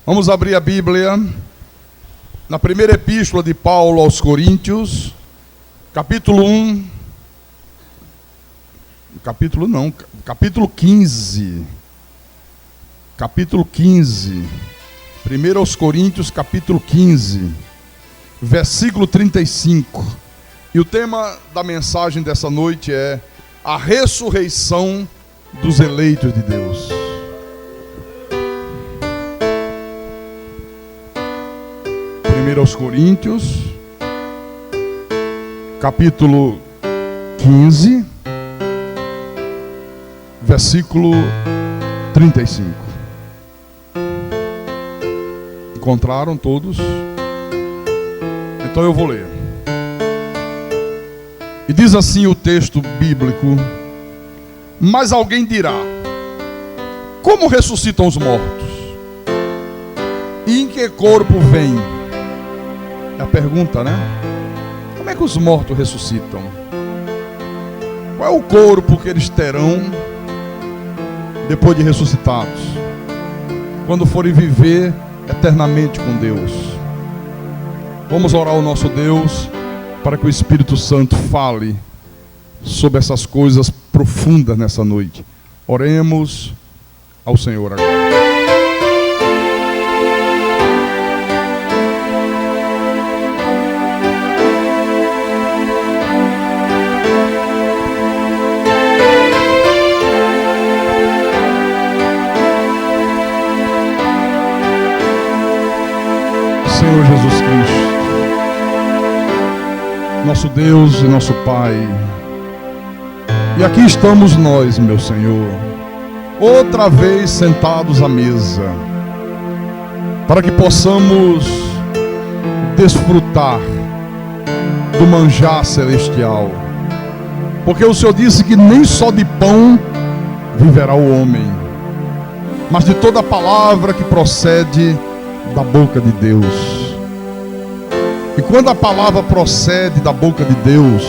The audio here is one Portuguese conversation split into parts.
Vamos abrir a Bíblia na primeira epístola de Paulo aos Coríntios, capítulo 15. Capítulo 15. 1 aos Coríntios, capítulo 15, versículo 35. E o tema da mensagem dessa noite é a ressurreição dos eleitos de Deus. Aos Coríntios, capítulo 15, versículo 35. Encontraram todos? Então eu vou ler. E diz assim o texto bíblico: mas alguém dirá: como ressuscitam os mortos? E em que corpo vêm? É a pergunta, né? Como é que os mortos ressuscitam? Qual é o corpo que eles terão depois de ressuscitados, quando forem viver eternamente com Deus? Vamos orar ao nosso Deus para que o Espírito Santo fale sobre essas coisas profundas nessa noite. Oremos ao Senhor agora. Senhor Jesus Cristo, nosso Deus e nosso Pai, e aqui estamos nós, meu Senhor, outra vez sentados à mesa, para que possamos desfrutar do manjar celestial, porque o Senhor disse que nem só de pão viverá o homem, mas de toda palavra que procede da boca de Deus. E quando a palavra procede da boca de Deus,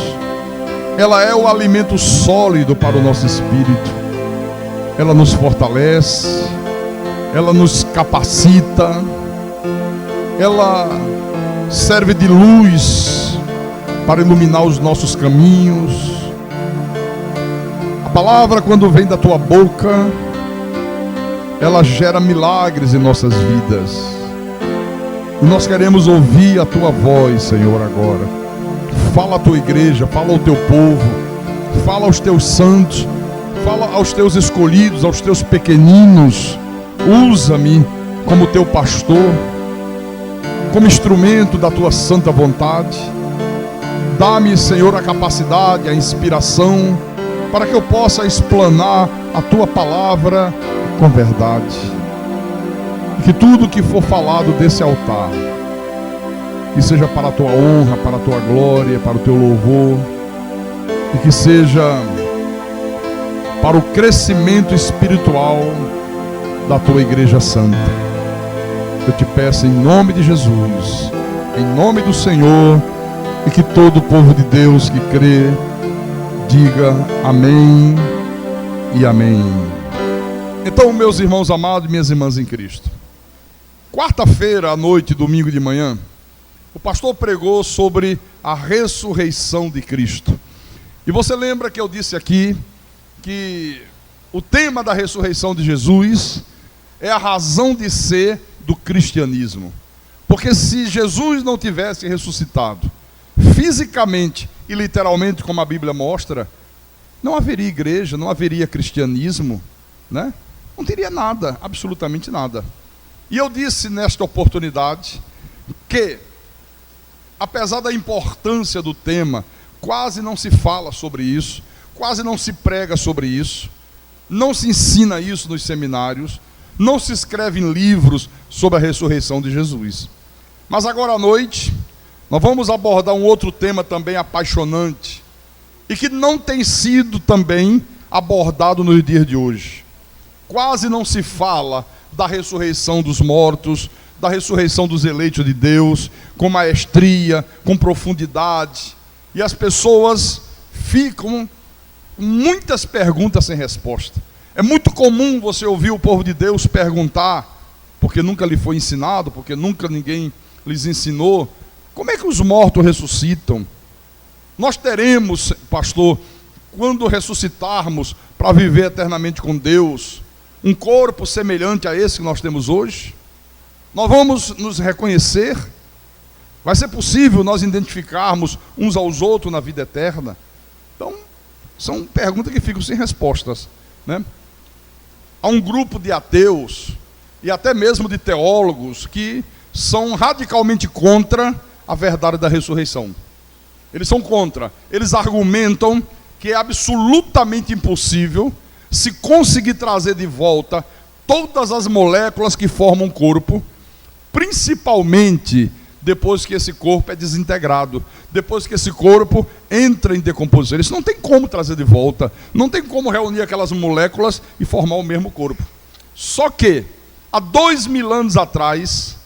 ela é o alimento sólido para o nosso espírito. Ela nos fortalece, ela nos capacita, ela serve de luz para iluminar os nossos caminhos. A palavra, quando vem da tua boca, ela gera milagres em nossas vidas. E nós queremos ouvir a tua voz, Senhor, agora. Fala à tua igreja, fala ao teu povo, fala aos teus santos, fala aos teus escolhidos, aos teus pequeninos. Usa-me como teu pastor, como instrumento da tua santa vontade. Dá-me, Senhor, a capacidade, a inspiração, para que eu possa explanar a tua palavra com verdade. E que tudo que for falado desse altar, que seja para a tua honra, para a tua glória, para o teu louvor, e que seja para o crescimento espiritual da tua igreja santa. Eu te peço em nome de Jesus, em nome do Senhor, e que todo o povo de Deus que crê diga amém e amém. Então, meus irmãos amados e minhas irmãs em Cristo, quarta-feira à noite, domingo de manhã, o pastor pregou sobre a ressurreição de Cristo. E você lembra que eu disse aqui que o tema da ressurreição de Jesus é a razão de ser do cristianismo. Porque se Jesus não tivesse ressuscitado fisicamente e literalmente, como a Bíblia mostra, não haveria igreja, não haveria cristianismo, né? Não teria nada, absolutamente nada. E eu disse nesta oportunidade que, apesar da importância do tema, quase não se fala sobre isso, quase não se prega sobre isso, não se ensina isso nos seminários, não se escreve em livros sobre a ressurreição de Jesus. Mas agora à noite, nós vamos abordar um outro tema também apaixonante e que não tem sido também abordado nos dias de hoje. Quase não se fala da ressurreição dos mortos, da ressurreição dos eleitos de Deus, com maestria, com profundidade. E as pessoas ficam com muitas perguntas sem resposta. É muito comum você ouvir o povo de Deus perguntar: porque nunca lhe foi ensinado, porque nunca ninguém lhes ensinou. Como é que os mortos ressuscitam? Nós teremos, pastor, quando ressuscitarmos para viver eternamente com Deus, um corpo semelhante a esse que nós temos hoje? Nós vamos nos reconhecer? Vai ser possível nós identificarmos uns aos outros na vida eterna? Então, são perguntas que ficam sem respostas, né? Há um grupo de ateus e até mesmo de teólogos que são radicalmente contra a verdade da ressurreição. Eles são contra. Eles argumentam que é absolutamente impossível se conseguir trazer de volta todas as moléculas que formam o corpo, principalmente depois que esse corpo é desintegrado, depois que esse corpo entra em decomposição. Isso não tem como trazer de volta, não tem como reunir aquelas moléculas e formar o mesmo corpo. Só que, há 2000 anos atrás,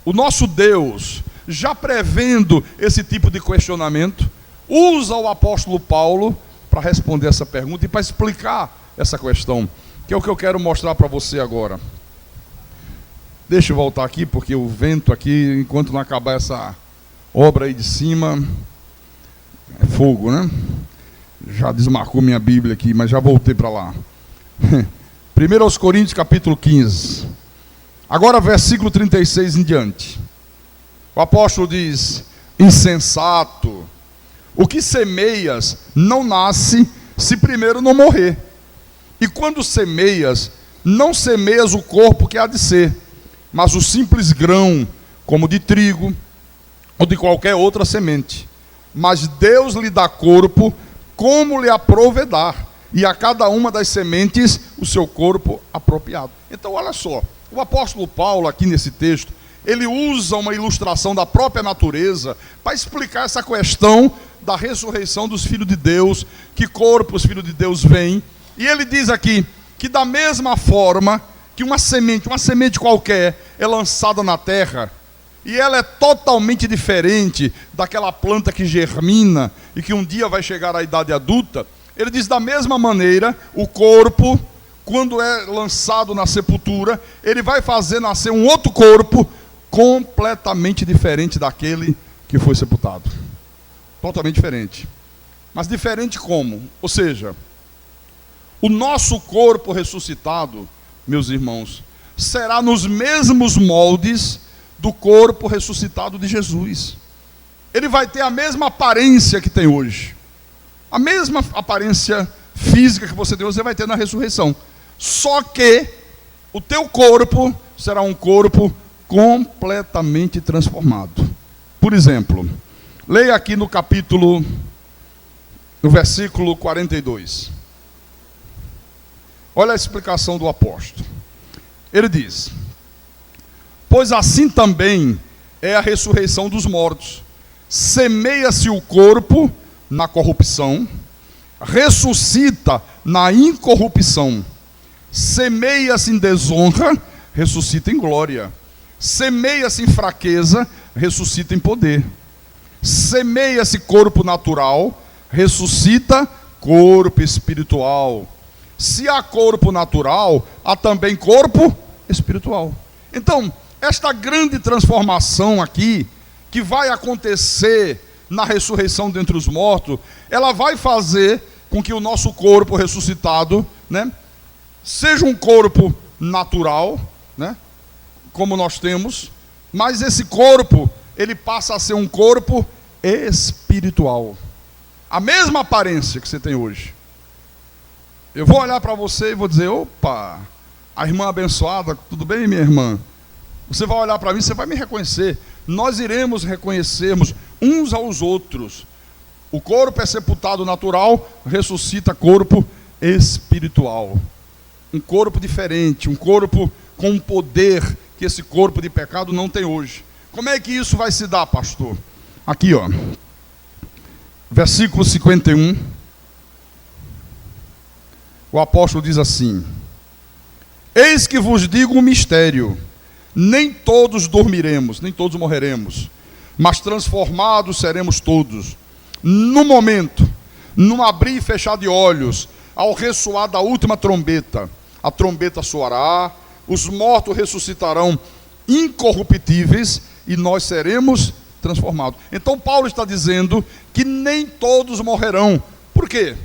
o nosso Deus, já prevendo esse tipo de questionamento, usa o apóstolo Paulo para responder essa pergunta e para explicar essa questão, que é o que eu quero mostrar para você agora. Deixa eu voltar aqui, porque o vento aqui, enquanto não acabar essa obra aí de cima, é fogo, né? Já desmarcou minha Bíblia aqui, mas já voltei para lá. 1 Coríntios capítulo 15. Agora versículo 36 em diante. O apóstolo diz: insensato, o que semeias não nasce se primeiro não morrer. E quando semeias, não semeias o corpo que há de ser, mas o simples grão, como de trigo, ou de qualquer outra semente. Mas Deus lhe dá corpo, como lhe aprouver dar, e a cada uma das sementes o seu corpo apropriado. Então, olha só, o apóstolo Paulo, aqui nesse texto, ele usa uma ilustração da própria natureza para explicar essa questão da ressurreição dos filhos de Deus, que corpo os filhos de Deus vêm. E ele diz aqui que da mesma forma que uma semente qualquer é lançada na terra, e ela é totalmente diferente daquela planta que germina e que um dia vai chegar à idade adulta, ele diz, da mesma maneira, o corpo, quando é lançado na sepultura, ele vai fazer nascer um outro corpo completamente diferente daquele que foi sepultado. Totalmente diferente. Mas diferente como? Ou seja, o nosso corpo ressuscitado, meus irmãos, será nos mesmos moldes do corpo ressuscitado de Jesus. Ele vai ter a mesma aparência que tem hoje. A mesma aparência física que você tem hoje, você vai ter na ressurreição. Só que o teu corpo será um corpo completamente transformado. Por exemplo, leia aqui no versículo 42. Olha a explicação do apóstolo. Ele diz: pois assim também é a ressurreição dos mortos. Semeia-se o corpo na corrupção, ressuscita na incorrupção. Semeia-se em desonra, ressuscita em glória. Semeia-se em fraqueza, ressuscita em poder. Semeia-se corpo natural, ressuscita corpo espiritual. Se há corpo natural, há também corpo espiritual. Então, esta grande transformação aqui, que vai acontecer na ressurreição dentre os mortos, ela vai fazer com que o nosso corpo ressuscitado, né, seja um corpo natural, né, como nós temos, mas esse corpo, ele passa a ser um corpo espiritual. A mesma aparência que você tem hoje. Eu vou olhar para você e vou dizer: opa, a irmã abençoada, tudo bem, minha irmã? Você vai olhar para mim, você vai me reconhecer. Nós iremos reconhecermos uns aos outros. O corpo é sepultado natural, ressuscita corpo espiritual. Um corpo diferente, um corpo com um poder que esse corpo de pecado não tem hoje. Como é que isso vai se dar, pastor? Aqui, ó. Versículo 51. O apóstolo diz assim: eis que vos digo um mistério, nem todos dormiremos, nem todos morreremos, mas transformados seremos todos, no momento, num abrir e fechar de olhos, ao ressoar da última trombeta. A trombeta soará, os mortos ressuscitarão incorruptíveis e nós seremos transformados. Então Paulo está dizendo que nem todos morrerão. Por quê?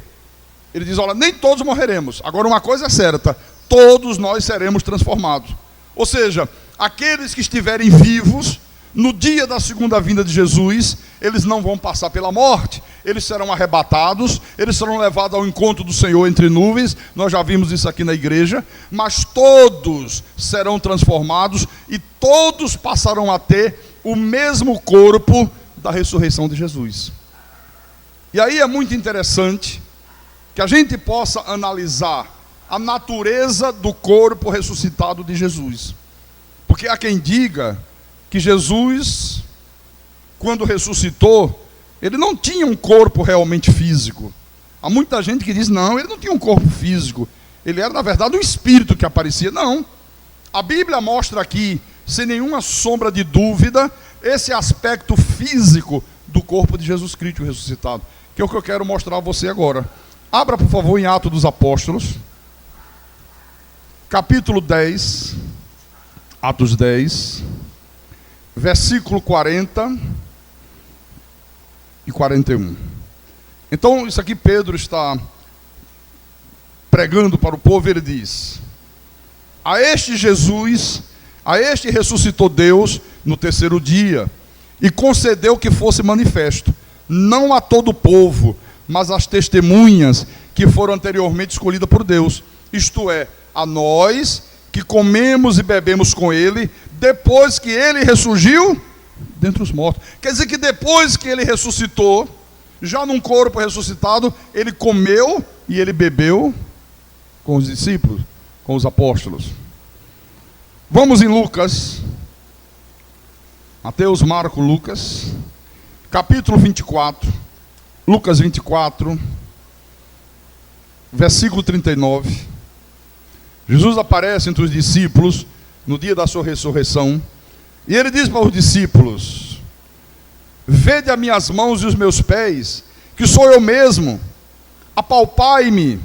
Ele diz, olha, nem todos morreremos. Agora uma coisa é certa, todos nós seremos transformados. Ou seja, aqueles que estiverem vivos no dia da segunda vinda de Jesus, eles não vão passar pela morte, eles serão arrebatados, eles serão levados ao encontro do Senhor entre nuvens, nós já vimos isso aqui na igreja, mas todos serão transformados e todos passarão a ter o mesmo corpo da ressurreição de Jesus. E aí é muito interessante que a gente possa analisar a natureza do corpo ressuscitado de Jesus, porque há quem diga que Jesus, quando ressuscitou, ele não tinha um corpo realmente físico. Há muita gente que diz, não, ele não tinha um corpo físico, ele era na verdade um espírito que aparecia. Não, a Bíblia mostra aqui, sem nenhuma sombra de dúvida, esse aspecto físico do corpo de Jesus Cristo ressuscitado, que é o que eu quero mostrar a você agora. Abra por favor em Atos dos Apóstolos, capítulo 10, Atos 10, versículo 40 e 41. Então, isso aqui Pedro está pregando para o povo, ele diz: a este Jesus, a este ressuscitou Deus no terceiro dia, e concedeu que fosse manifesto, não a todo o povo, mas às testemunhas que foram anteriormente escolhidas por Deus, isto é, a nós que comemos e bebemos com ele, depois que ele ressurgiu dentre os mortos. Quer dizer que depois que ele ressuscitou, já num corpo ressuscitado, ele comeu e ele bebeu com os discípulos, com os apóstolos. Vamos em Lucas, Mateus, Marcos, Lucas, capítulo 24, Lucas 24, versículo 39. Jesus aparece entre os discípulos no dia da sua ressurreição, e ele diz para os discípulos: vede as minhas mãos e os meus pés, que sou eu mesmo, apalpai-me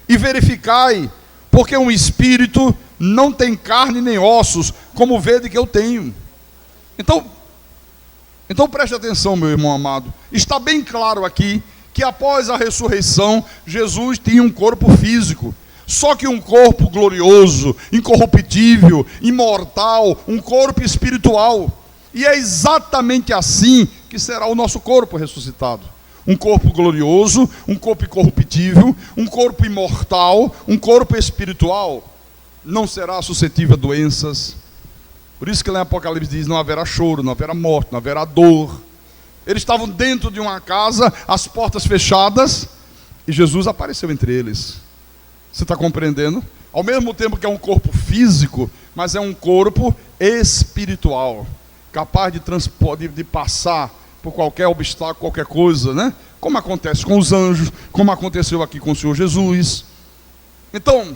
e verificai, porque um espírito não tem carne nem ossos, como vede que eu tenho. Então preste atenção, meu irmão amado, está bem claro aqui, que após a ressurreição, Jesus tinha um corpo físico, só que um corpo glorioso, incorruptível, imortal, um corpo espiritual. E é exatamente assim que será o nosso corpo ressuscitado. Um corpo glorioso, um corpo incorruptível, um corpo imortal, um corpo espiritual. Não será suscetível a doenças. Por isso que lá em Apocalipse diz, não haverá choro, não haverá morte, não haverá dor. Eles estavam dentro de uma casa, as portas fechadas, e Jesus apareceu entre eles. Você está compreendendo? Ao mesmo tempo que é um corpo físico, mas é um corpo espiritual, capaz de passar por qualquer obstáculo, qualquer coisa, né? Como acontece com os anjos, como aconteceu aqui com o Senhor Jesus. Então,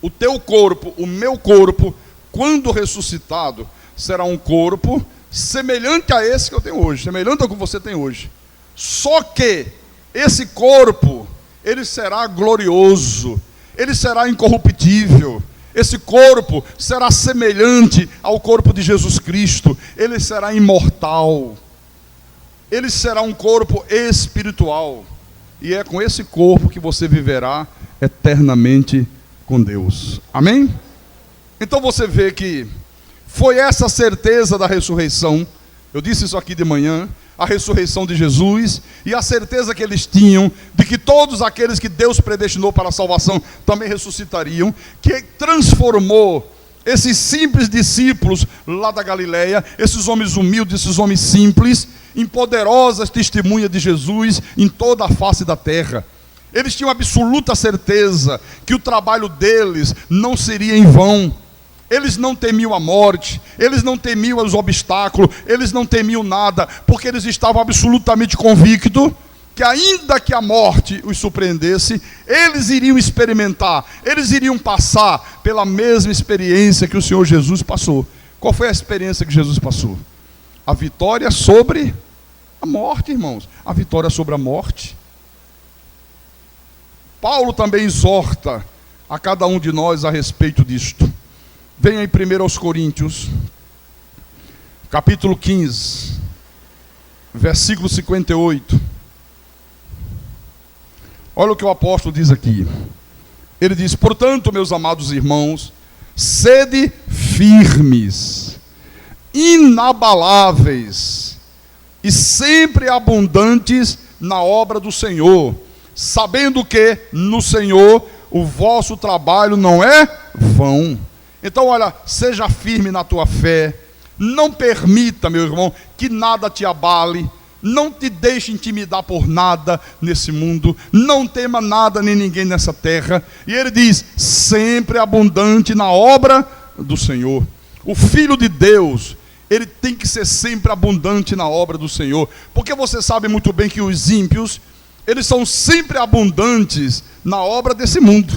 o teu corpo, o meu corpo, quando ressuscitado, será um corpo semelhante a esse que eu tenho hoje, semelhante ao que você tem hoje. Só que esse corpo, ele será glorioso, ele será incorruptível, esse corpo será semelhante ao corpo de Jesus Cristo, ele será imortal, ele será um corpo espiritual, e é com esse corpo que você viverá eternamente com Deus. Amém? Então você vê que foi essa certeza da ressurreição, eu disse isso aqui de manhã, a ressurreição de Jesus, e a certeza que eles tinham de que todos aqueles que Deus predestinou para a salvação também ressuscitariam, que transformou esses simples discípulos lá da Galileia, esses homens humildes, esses homens simples, em poderosas testemunhas de Jesus em toda a face da terra. Eles tinham absoluta certeza que o trabalho deles não seria em vão. Eles não temiam a morte, eles não temiam os obstáculos, eles não temiam nada, porque eles estavam absolutamente convictos que ainda que a morte os surpreendesse, eles iriam experimentar, eles iriam passar pela mesma experiência que o Senhor Jesus passou. Qual foi a experiência que Jesus passou? A vitória sobre a morte, irmãos, a vitória sobre a morte. Paulo também exorta a cada um de nós a respeito disto. Venha em 1 Coríntios, capítulo 15, versículo 58. Olha o que o apóstolo diz aqui. Ele diz: portanto, meus amados irmãos, sede firmes, inabaláveis e sempre abundantes na obra do Senhor, sabendo que no Senhor o vosso trabalho não é vão. Então, olha, seja firme na tua fé, não permita, meu irmão, que nada te abale, não te deixe intimidar por nada nesse mundo, não tema nada nem ninguém nessa terra. E ele diz: sempre abundante na obra do Senhor. O Filho de Deus, ele tem que ser sempre abundante na obra do Senhor, porque você sabe muito bem que os ímpios, eles são sempre abundantes na obra desse mundo.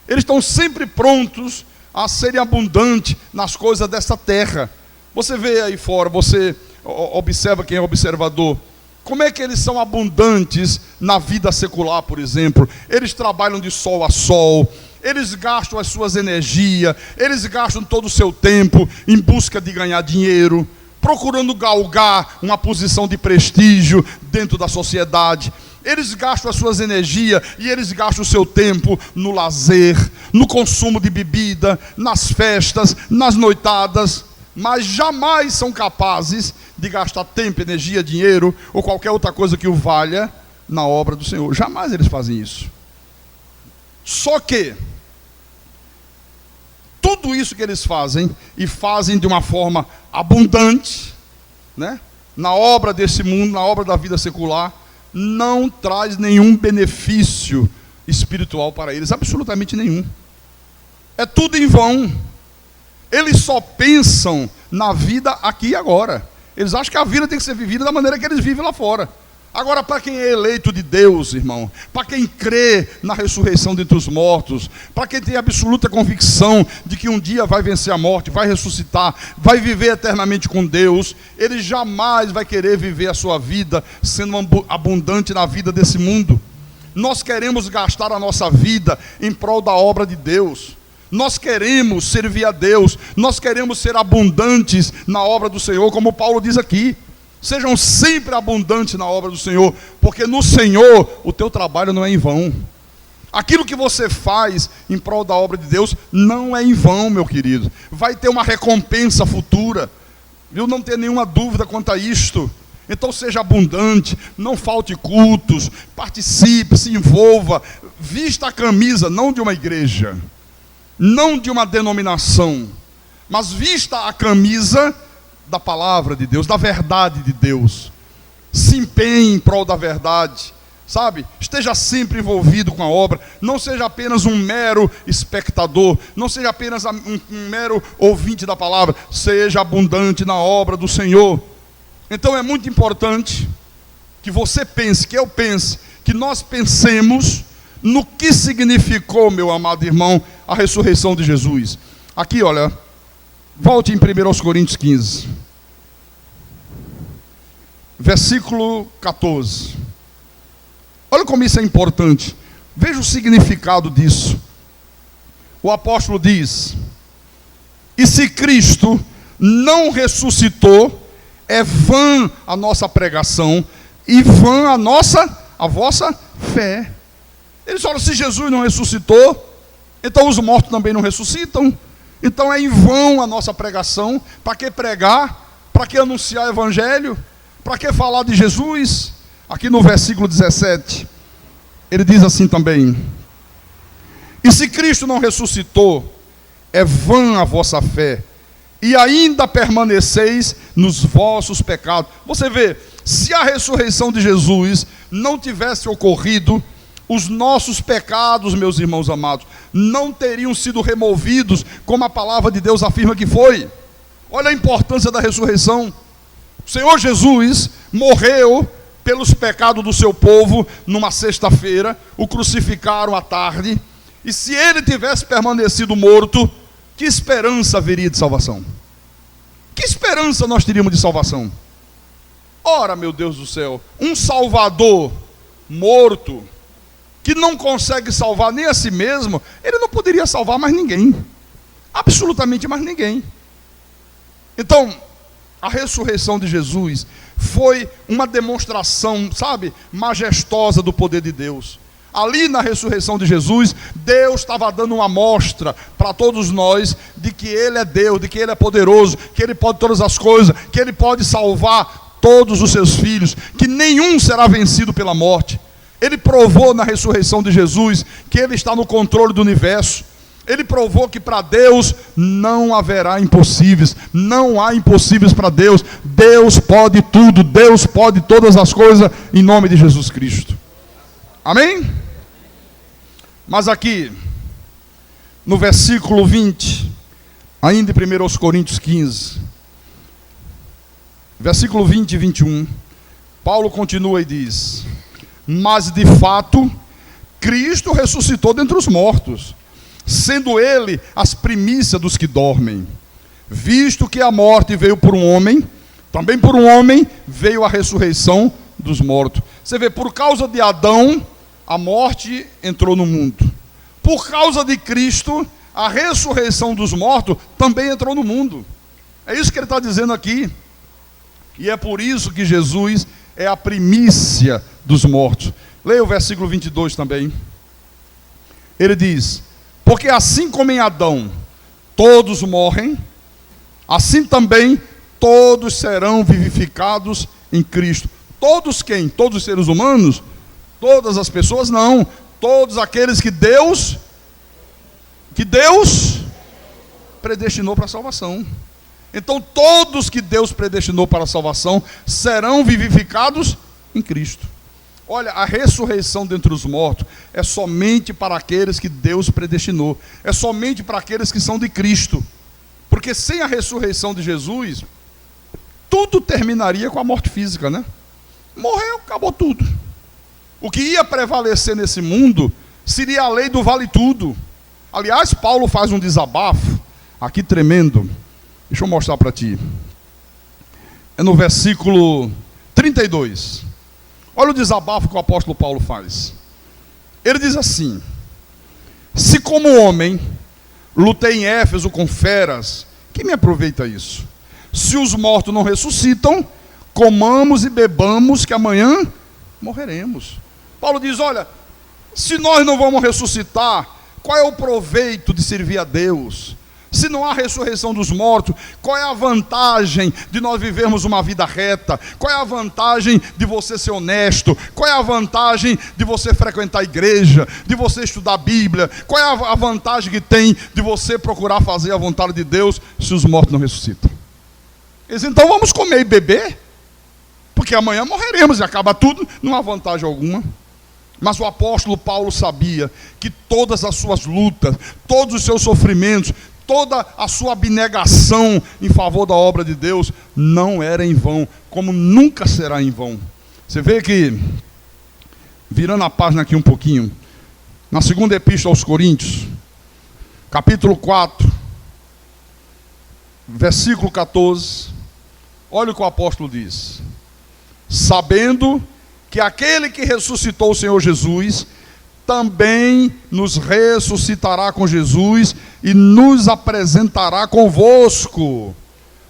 Eles estão sempre prontos a serem abundantes nas coisas dessa terra. Você vê aí fora, você observa, quem é observador, como é que eles são abundantes na vida secular, por exemplo. Eles trabalham de sol a sol, eles gastam as suas energias, eles gastam todo o seu tempo em busca de ganhar dinheiro, procurando galgar uma posição de prestígio dentro da sociedade. Eles gastam as suas energias e eles gastam o seu tempo no lazer, no consumo de bebida, nas festas, nas noitadas, mas jamais são capazes de gastar tempo, energia, dinheiro ou qualquer outra coisa que o valha na obra do Senhor. Jamais eles fazem isso. Só que tudo isso que eles fazem, e fazem de uma forma abundante, né, na obra desse mundo, na obra da vida secular, não traz nenhum benefício espiritual para eles, absolutamente nenhum. É tudo em vão. Eles só pensam na vida aqui e agora. Eles acham que a vida tem que ser vivida da maneira que eles vivem lá fora. Agora, para quem é eleito de Deus, irmão, para quem crê na ressurreição dentre os mortos, para quem tem absoluta convicção de que um dia vai vencer a morte, vai ressuscitar, vai viver eternamente com Deus, ele jamais vai querer viver a sua vida sendo abundante na vida desse mundo. Nós queremos gastar a nossa vida em prol da obra de Deus. Nós queremos servir a Deus, nós queremos ser abundantes na obra do Senhor, como Paulo diz aqui. Sejam sempre abundantes na obra do Senhor, porque no Senhor o teu trabalho não é em vão. Aquilo que você faz em prol da obra de Deus não é em vão, meu querido. Vai ter uma recompensa futura, viu? Não ter nenhuma dúvida quanto a isto. Então seja abundante, não falte cultos, participe, se envolva, vista a camisa, não de uma igreja, não de uma denominação, mas vista a camisa da palavra de Deus, da verdade de Deus. Se empenhe em prol da verdade, sabe? Esteja sempre envolvido com a obra. Não seja apenas um mero espectador, não seja apenas um mero ouvinte da palavra. Seja abundante na obra do Senhor. Então é muito importante que você pense, que eu pense, que nós pensemos no que significou, meu amado irmão, a ressurreição de Jesus. Aqui, olha, volte em 1 Coríntios 15, versículo 14. Olha como isso é importante. Veja o significado disso. O apóstolo diz: e se Cristo não ressuscitou, é vã a nossa pregação e vã a vossa fé. Eles falam: se Jesus não ressuscitou, então os mortos também não ressuscitam. Então é em vão a nossa pregação. Para que pregar? Para que anunciar o evangelho? Para que falar de Jesus? Aqui no versículo 17, ele diz assim também: e se Cristo não ressuscitou, é vã a vossa fé, e ainda permaneceis nos vossos pecados. Você vê, se a ressurreição de Jesus não tivesse ocorrido, os nossos pecados, meus irmãos amados, não teriam sido removidos, como a palavra de Deus afirma que foi. Olha a importância da ressurreição. O Senhor Jesus morreu pelos pecados do seu povo numa sexta-feira, o crucificaram à tarde, e se ele tivesse permanecido morto, que esperança haveria de salvação? Que esperança nós teríamos de salvação? Ora, meu Deus do céu, um Salvador morto, que não consegue salvar nem a si mesmo, ele não poderia salvar mais ninguém. Absolutamente mais ninguém. Então, a ressurreição de Jesus foi uma demonstração, sabe, majestosa do poder de Deus. Ali na ressurreição de Jesus, Deus estava dando uma amostra para todos nós de que Ele é Deus, de que Ele é poderoso, que Ele pode todas as coisas, que Ele pode salvar todos os seus filhos, que nenhum será vencido pela morte. Ele provou na ressurreição de Jesus que Ele está no controle do universo. Ele provou que para Deus não haverá impossíveis, não há impossíveis para Deus. Deus pode tudo, Deus pode todas as coisas, em nome de Jesus Cristo. Amém? Mas aqui, no versículo 20, ainda em 1 Coríntios 15, versículo 20 e 21, Paulo continua e diz: mas de fato, Cristo ressuscitou dentre os mortos, sendo Ele as primícias dos que dormem. Visto que a morte veio por um homem, também por um homem veio a ressurreição dos mortos. Você vê, por causa de Adão, a morte entrou no mundo. Por causa de Cristo, a ressurreição dos mortos também entrou no mundo. É isso que ele está dizendo aqui. E é por isso que Jesus é a primícia dos mortos. Leia o versículo 22 também. Ele diz: porque assim como em Adão todos morrem, assim também todos serão vivificados em Cristo. Todos quem? Todos os seres humanos? Todas as pessoas? Não. Todos aqueles que Deus predestinou para a salvação. Então todos que Deus predestinou para a salvação serão vivificados em Cristo. Olha, a ressurreição dentre os mortos é somente para aqueles que Deus predestinou. É somente para aqueles que são de Cristo. Porque sem a ressurreição de Jesus, tudo terminaria com a morte física, né? Morreu, acabou tudo. O que ia prevalecer nesse mundo seria a lei do vale tudo. Aliás, Paulo faz um desabafo aqui tremendo. Deixa eu mostrar para ti. É no versículo 32. Olha o desabafo que o apóstolo Paulo faz. Ele diz assim: se como homem lutei em Éfeso com feras, que me aproveita isso? Se os mortos não ressuscitam, comamos e bebamos, que amanhã morreremos. Paulo diz: olha, se nós não vamos ressuscitar, qual é o proveito de servir a Deus? Se não há ressurreição dos mortos, qual é a vantagem de nós vivermos uma vida reta? Qual é a vantagem de você ser honesto? Qual é a vantagem de você frequentar a igreja? De você estudar a Bíblia? Qual é a vantagem que tem de você procurar fazer a vontade de Deus se os mortos não ressuscitam? Eles, então vamos comer e beber? Porque amanhã morreremos e acaba tudo, não há vantagem alguma. Mas o apóstolo Paulo sabia que todas as suas lutas, todos os seus sofrimentos, toda a sua abnegação em favor da obra de Deus não era em vão, como nunca será em vão. Você vê que, virando a página aqui um pouquinho, na segunda epístola aos Coríntios, capítulo 4, versículo 14, olha o que o apóstolo diz: sabendo que aquele que ressuscitou o Senhor Jesus também nos ressuscitará com Jesus e nos apresentará convosco.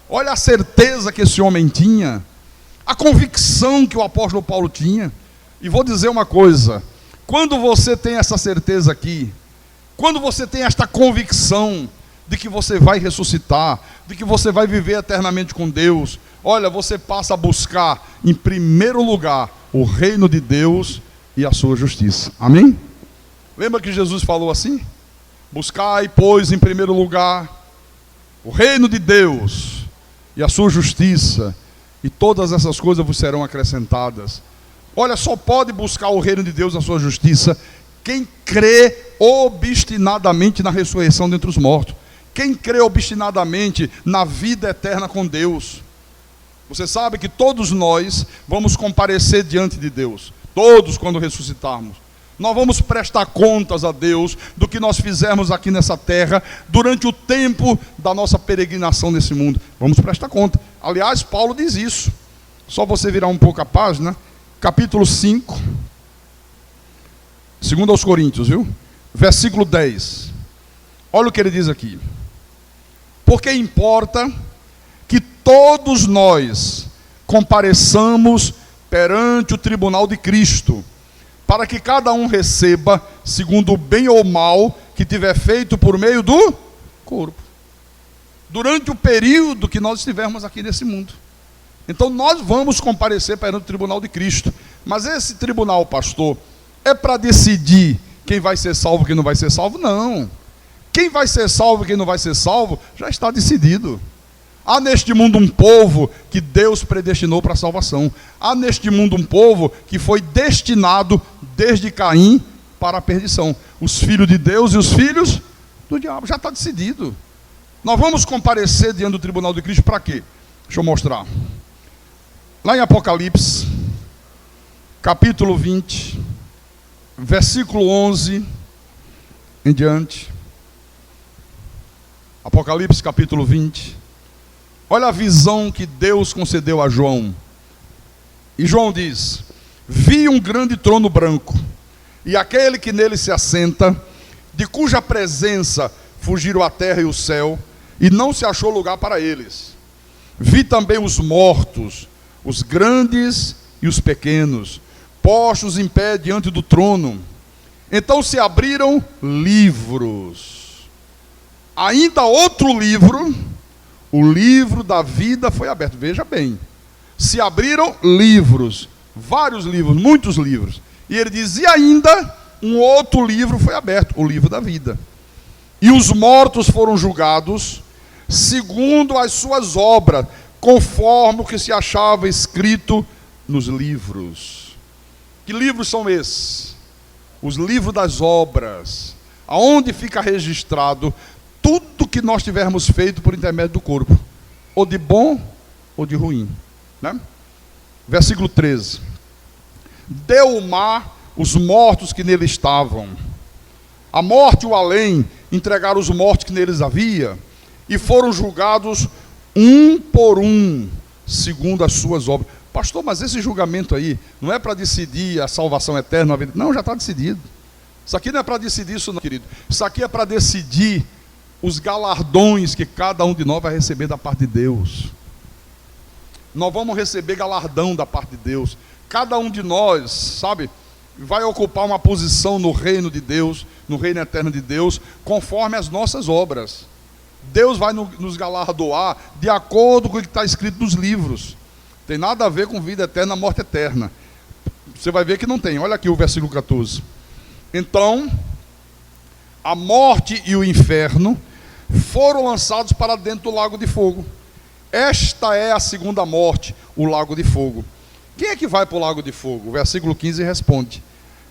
Olha a certeza que esse homem tinha, a convicção que o apóstolo Paulo tinha. E vou dizer uma coisa: quando você tem essa certeza aqui, quando você tem esta convicção de que você vai ressuscitar, de que você vai viver eternamente com Deus, olha, você passa a buscar em primeiro lugar o reino de Deus e a sua justiça. Amém? Lembra que Jesus falou assim? Buscai, pois, em primeiro lugar o reino de Deus e a sua justiça, e todas essas coisas vos serão acrescentadas. Olha, só pode buscar o reino de Deus e a sua justiça quem crê obstinadamente na ressurreição dentre os mortos. Quem crê obstinadamente na vida eterna com Deus. Você sabe que todos nós vamos comparecer diante de Deus. Todos, quando ressuscitarmos. Nós vamos prestar contas a Deus do que nós fizermos aqui nessa terra durante o tempo da nossa peregrinação nesse mundo. Vamos prestar conta. Aliás, Paulo diz isso. Só você virar um pouco a página. Capítulo 5. 2 aos Coríntios, viu? Versículo 10. Olha o que ele diz aqui. Porque importa que todos nós compareçamos perante o tribunal de Cristo, para que cada um receba segundo o bem ou mal que tiver feito por meio do corpo, durante o período que nós estivermos aqui nesse mundo. Então nós vamos comparecer perante o tribunal de Cristo. Mas esse tribunal, pastor, é para decidir quem vai ser salvo e quem não vai ser salvo? Não. Quem vai ser salvo e quem não vai ser salvo já está decidido. Há neste mundo um povo que Deus predestinou para a salvação. Há neste mundo um povo que foi destinado desde Caim para a perdição. Os filhos de Deus e os filhos do diabo. Já está decidido. Nós vamos comparecer diante do tribunal de Cristo para quê? Deixa eu mostrar. Lá em Apocalipse, capítulo 20, versículo 11 em diante. Apocalipse, capítulo 20. Olha a visão que Deus concedeu a João. E João diz: vi um grande trono branco, e aquele que nele se assenta, de cuja presença fugiram a terra e o céu, e não se achou lugar para eles. Vi também os mortos, os grandes e os pequenos, postos em pé diante do trono. Então se abriram livros. Ainda outro livro, o livro da vida foi aberto. Veja bem, se abriram livros, vários livros, muitos livros. E ele diz, e ainda um outro livro foi aberto, o livro da vida. E os mortos foram julgados segundo as suas obras, conforme o que se achava escrito nos livros. Que livros são esses? Os livros das obras, aonde fica registrado tudo que nós tivermos feito por intermédio do corpo, ou de bom ou de ruim, né? Versículo 13. Deu o mar os mortos que nele estavam. A morte e o além entregaram os mortos que neles havia, e foram julgados um por um, segundo as suas obras. Pastor, mas esse julgamento aí não é para decidir a salvação eterna? Não, já está decidido. Isso aqui não é para decidir isso não, querido. Isso aqui é para decidir os galardões que cada um de nós vai receber da parte de Deus. Nós vamos receber galardão da parte de Deus. Cada um de nós, sabe, vai ocupar uma posição no reino de Deus, no reino eterno de Deus, conforme as nossas obras. Deus vai nos galardoar de acordo com o que está escrito nos livros. Tem nada a ver com vida eterna, morte eterna. Você vai ver que não tem. Olha aqui o versículo 14. Então, a morte e o inferno foram lançados para dentro do lago de fogo. Esta é a segunda morte, o lago de fogo. Quem é que vai para o lago de fogo? O versículo 15 responde: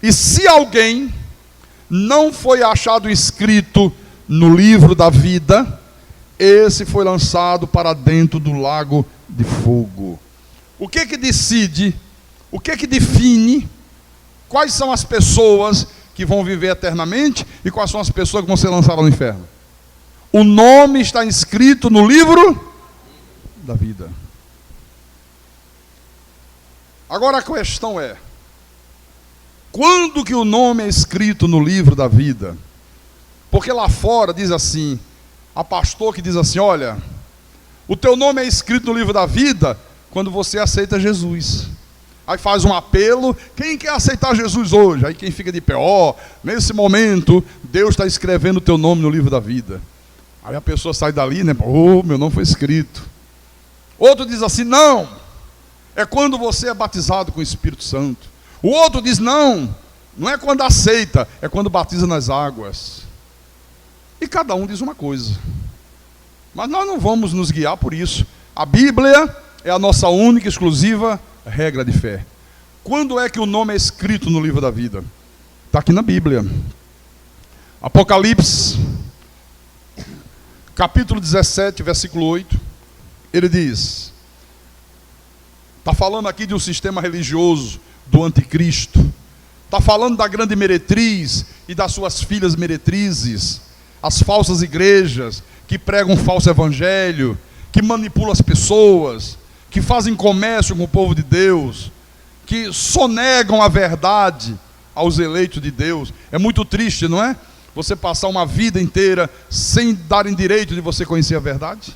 e se alguém não foi achado escrito no livro da vida, esse foi lançado para dentro do lago de fogo. O que que decide, o que que define quais são as pessoas que vão viver eternamente e quais são as pessoas que vão ser lançadas no inferno? O nome está inscrito no livro da vida. Agora a questão é, quando que o nome é escrito no livro da vida? Porque lá fora diz assim, há pastor que diz assim, olha, o teu nome é escrito no livro da vida quando você aceita Jesus. Aí faz um apelo, quem quer aceitar Jesus hoje? Aí quem fica de pé, nesse momento, Deus está escrevendo o teu nome no livro da vida. Aí a pessoa sai dali, né? Meu nome foi escrito. Outro diz assim, não, é quando você é batizado com o Espírito Santo. O outro diz, não é quando aceita, é quando batiza nas águas. E cada um diz uma coisa. Mas nós não vamos nos guiar por isso. A Bíblia é a nossa única e exclusiva regra de fé. Quando é que o nome é escrito no livro da vida? Está aqui na Bíblia. Apocalipse, capítulo 17, versículo 8. Ele diz, está falando aqui de um sistema religioso do anticristo. Está falando da grande meretriz e das suas filhas meretrizes, as falsas igrejas que pregam um falso evangelho, que manipulam as pessoas, que fazem comércio com o povo de Deus, que sonegam a verdade aos eleitos de Deus. É muito triste, não é? Você passar uma vida inteira sem darem direito de você conhecer a verdade?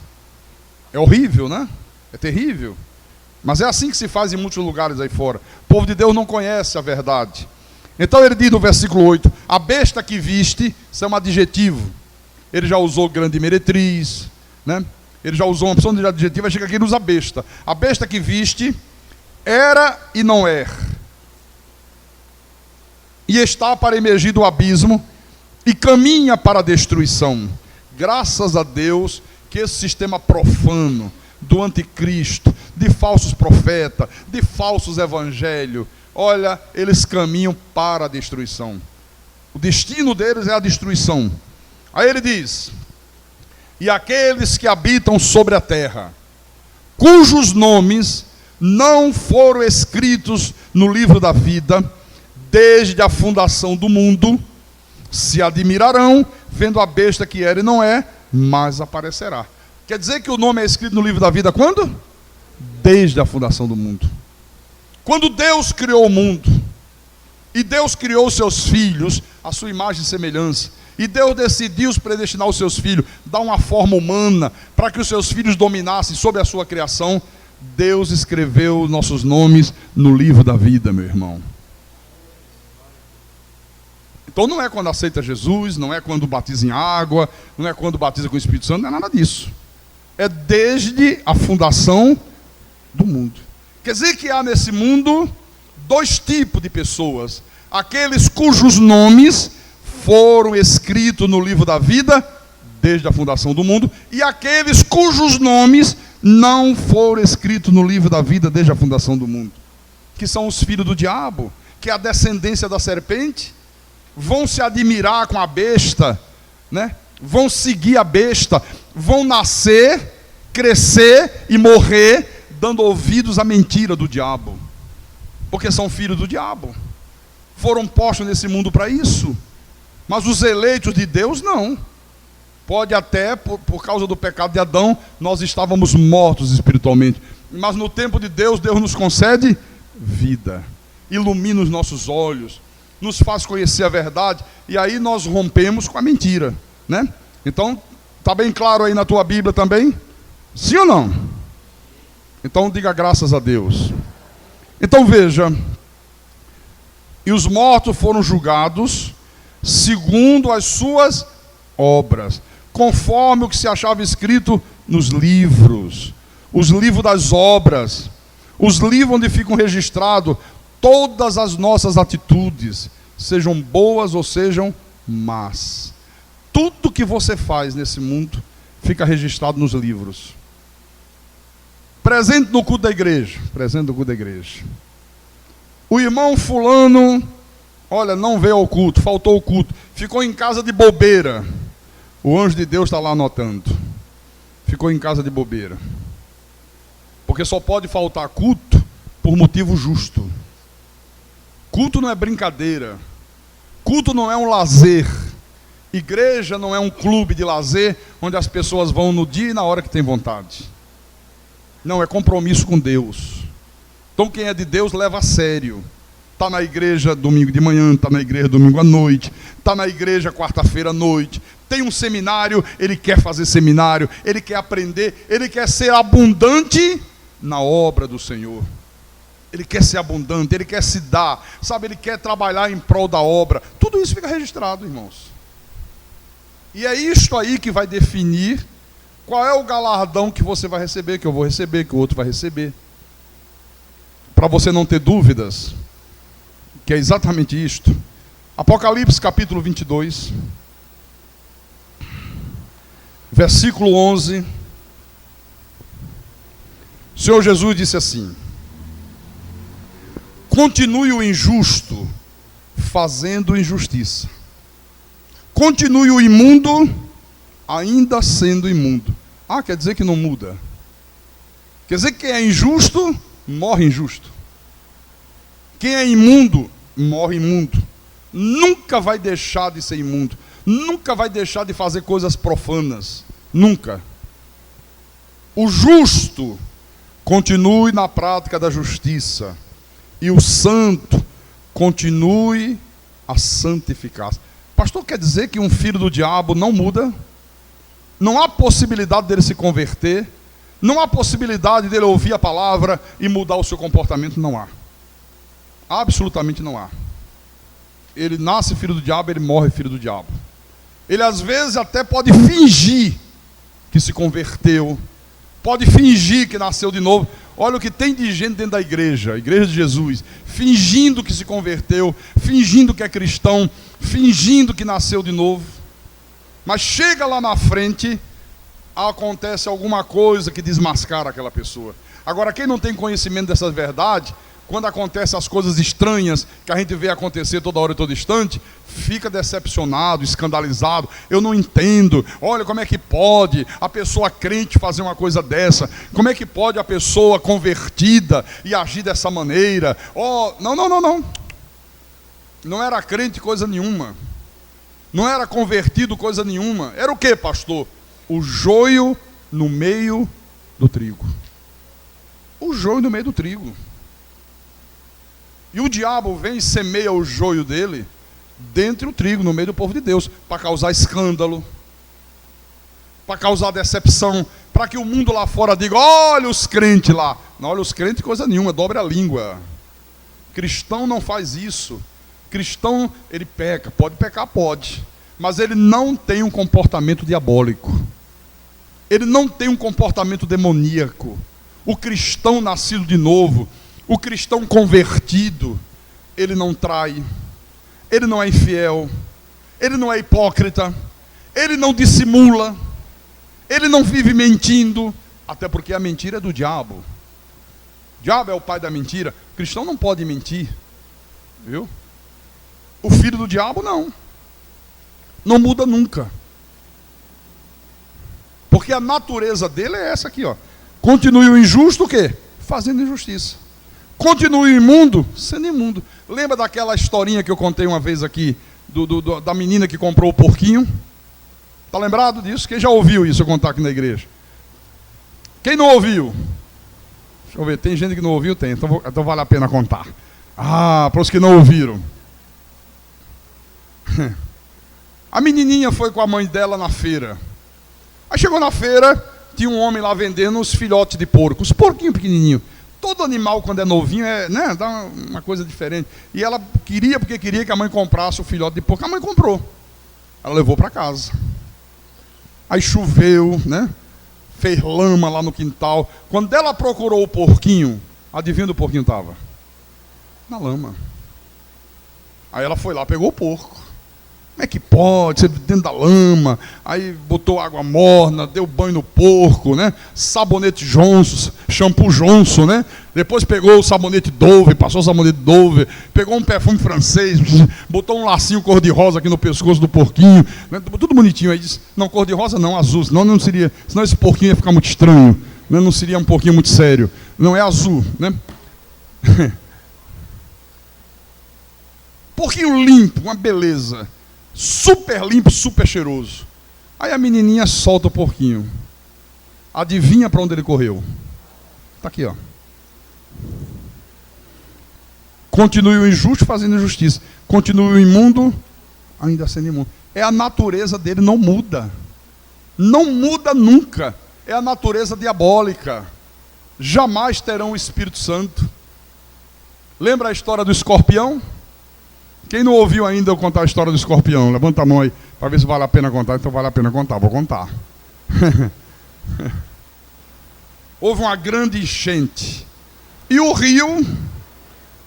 É horrível, né? É terrível. Mas é assim que se faz em muitos lugares aí fora. O povo de Deus não conhece a verdade. Então ele diz no versículo 8, a besta que viste, isso é um adjetivo. Ele já usou grande meretriz, né? Ele já usou uma opção de adjetivo, aí chega aqui e usa besta. A besta que viste era e não é. E está para emergir do abismo e caminha para a destruição. Graças a Deus que esse sistema profano do anticristo, de falsos profetas, de falsos evangelhos, olha, eles caminham para a destruição. O destino deles é a destruição. Aí ele diz, e aqueles que habitam sobre a terra, cujos nomes não foram escritos no livro da vida, desde a fundação do mundo, se admirarão, vendo a besta que era e não é, mas aparecerá. Quer dizer que o nome é escrito no livro da vida quando? Desde a fundação do mundo. Quando Deus criou o mundo, e Deus criou os seus filhos, a sua imagem e semelhança, e Deus decidiu predestinar os seus filhos, dar uma forma humana, para que os seus filhos dominassem sobre a sua criação, Deus escreveu nossos nomes no livro da vida, meu irmão. Então não é quando aceita Jesus, não é quando batiza em água, não é quando batiza com o Espírito Santo, não é nada disso. É desde a fundação do mundo. Quer dizer que há nesse mundo dois tipos de pessoas. Aqueles cujos nomes foram escritos no livro da vida, desde a fundação do mundo, e aqueles cujos nomes não foram escritos no livro da vida, desde a fundação do mundo. Que são os filhos do diabo, que é a descendência da serpente, vão se admirar com a besta, né? Vão seguir a besta, vão nascer, crescer e morrer, dando ouvidos à mentira do diabo, porque são filhos do diabo, foram postos nesse mundo para isso, mas os eleitos de Deus não. Pode até, por causa do pecado de Adão, nós estávamos mortos espiritualmente, mas no tempo de Deus, Deus nos concede vida, ilumina os nossos olhos, nos faz conhecer a verdade, e aí nós rompemos com a mentira, né? Então, está bem claro aí na tua Bíblia também? Sim ou não? Então diga graças a Deus. Então veja, e os mortos foram julgados segundo as suas obras, conforme o que se achava escrito nos livros, os livros das obras, os livros onde ficam registrados todas as nossas atitudes, sejam boas ou sejam más. Tudo que você faz nesse mundo fica registrado nos livros. Presente no culto da igreja, presente no culto da igreja. O irmão fulano, olha, não veio ao culto, faltou o culto, ficou em casa de bobeira. O anjo de Deus está lá anotando. Ficou em casa de bobeira. Porque só pode faltar culto por motivo justo. Culto não é brincadeira. Culto não é um lazer. Igreja não é um clube de lazer onde as pessoas vão no dia e na hora que tem vontade. Não, é compromisso com Deus. Então quem é de Deus leva a sério. Está na igreja domingo de manhã, está na igreja domingo à noite, está na igreja quarta-feira à noite, tem um seminário, ele quer fazer seminário, ele quer aprender, ele quer ser abundante na obra do Senhor. Ele quer ser abundante, ele quer se dar, sabe, ele quer trabalhar em prol da obra. Tudo isso fica registrado, irmãos. E é isto aí que vai definir qual é o galardão que você vai receber, que eu vou receber, que o outro vai receber. Para você não ter dúvidas, que é exatamente isto. Apocalipse capítulo 22, versículo 11. O Senhor Jesus disse assim: continue o injusto fazendo injustiça. Continue o imundo ainda sendo imundo. Ah, quer dizer que não muda. Quer dizer que quem é injusto, morre injusto. Quem é imundo, morre imundo. Nunca vai deixar de ser imundo. Nunca vai deixar de fazer coisas profanas. Nunca. O justo continue na prática da justiça. E o santo continue a santificar-se. Pastor, quer dizer que um filho do diabo não muda? Não há possibilidade dele se converter? Não há possibilidade dele ouvir a palavra e mudar o seu comportamento? Não há. Absolutamente não há. Ele nasce filho do diabo, ele morre filho do diabo. Ele às vezes até pode fingir que se converteu, pode fingir que nasceu de novo. Olha o que tem de gente dentro da igreja, a igreja de Jesus, fingindo que se converteu, fingindo que é cristão, fingindo que nasceu de novo. Mas chega lá na frente, acontece alguma coisa que desmascara aquela pessoa. Agora, quem não tem conhecimento dessa verdade, quando acontecem as coisas estranhas que a gente vê acontecer toda hora e todo instante, fica decepcionado, escandalizado. Eu não entendo. Olha, como é que pode a pessoa crente fazer uma coisa dessa? Como é que pode a pessoa convertida e agir dessa maneira? Oh, não. Não era crente coisa nenhuma. Não era convertido coisa nenhuma. Era o que, pastor? O joio no meio do trigo. O joio no meio do trigo. E o diabo vem e semeia o joio dele dentro do trigo, no meio do povo de Deus, para causar escândalo, para causar decepção, para que o mundo lá fora diga: olha os crentes lá. Não, olha os crentes coisa nenhuma, dobre a língua. Cristão não faz isso. Cristão, ele peca, pode pecar, pode, mas ele não tem um comportamento diabólico. Ele não tem um comportamento demoníaco. O cristão nascido de novo, o cristão convertido, ele não trai, ele não é infiel, ele não é hipócrita, ele não dissimula, ele não vive mentindo, até porque a mentira é do diabo. O diabo é o pai da mentira. O cristão não pode mentir, viu? O filho do diabo não muda nunca, porque a natureza dele é essa aqui, ó. Continue o injusto, o quê? Fazendo injustiça. Continue o imundo, sendo imundo. Lembra daquela historinha que eu contei uma vez aqui, da menina que comprou o porquinho? Está lembrado disso? Quem já ouviu isso eu contar aqui na igreja? Quem não ouviu? Deixa eu ver, tem gente que não ouviu? Tem, então vale a pena contar. Para os que não ouviram. A menininha foi com a mãe dela na feira. Aí chegou na feira, tinha um homem lá vendendo os filhotes de porco, os porquinhos pequenininhos. Todo animal, quando é novinho, dá uma coisa diferente. E ela queria que a mãe comprasse o filhote de porco. A mãe comprou. Ela levou para casa. Aí choveu, né? Fez lama lá no quintal. Quando ela procurou o porquinho, adivinha onde o porquinho estava? Na lama. Aí ela foi lá, pegou o porco. Como é que pode? Você dentro da lama, aí botou água morna, deu banho no porco, né? Sabonete Johnson, shampoo Johnson, né? Depois pegou o sabonete Dove, passou o sabonete Dove, pegou um perfume francês, botou um lacinho cor-de-rosa aqui no pescoço do porquinho, né? Tudo bonitinho. Aí disse: não, cor-de-rosa não, azul, senão não seria, senão esse porquinho ia ficar muito estranho, né? Não seria um porquinho muito sério. Não, é azul, né? Porquinho limpo, uma beleza. Super limpo, super cheiroso. Aí a menininha solta o porquinho. Adivinha para onde ele correu? Está aqui, ó. Continue o injusto fazendo injustiça. Continue o imundo ainda sendo imundo. É a natureza dele, não muda. Não muda nunca. É a natureza diabólica. Jamais terão o Espírito Santo. Lembra a história do escorpião? Quem não ouviu ainda eu contar a história do escorpião? Levanta a mão aí, para ver se vale a pena contar. Então vale a pena contar, vou contar. Houve uma grande enchente. E o rio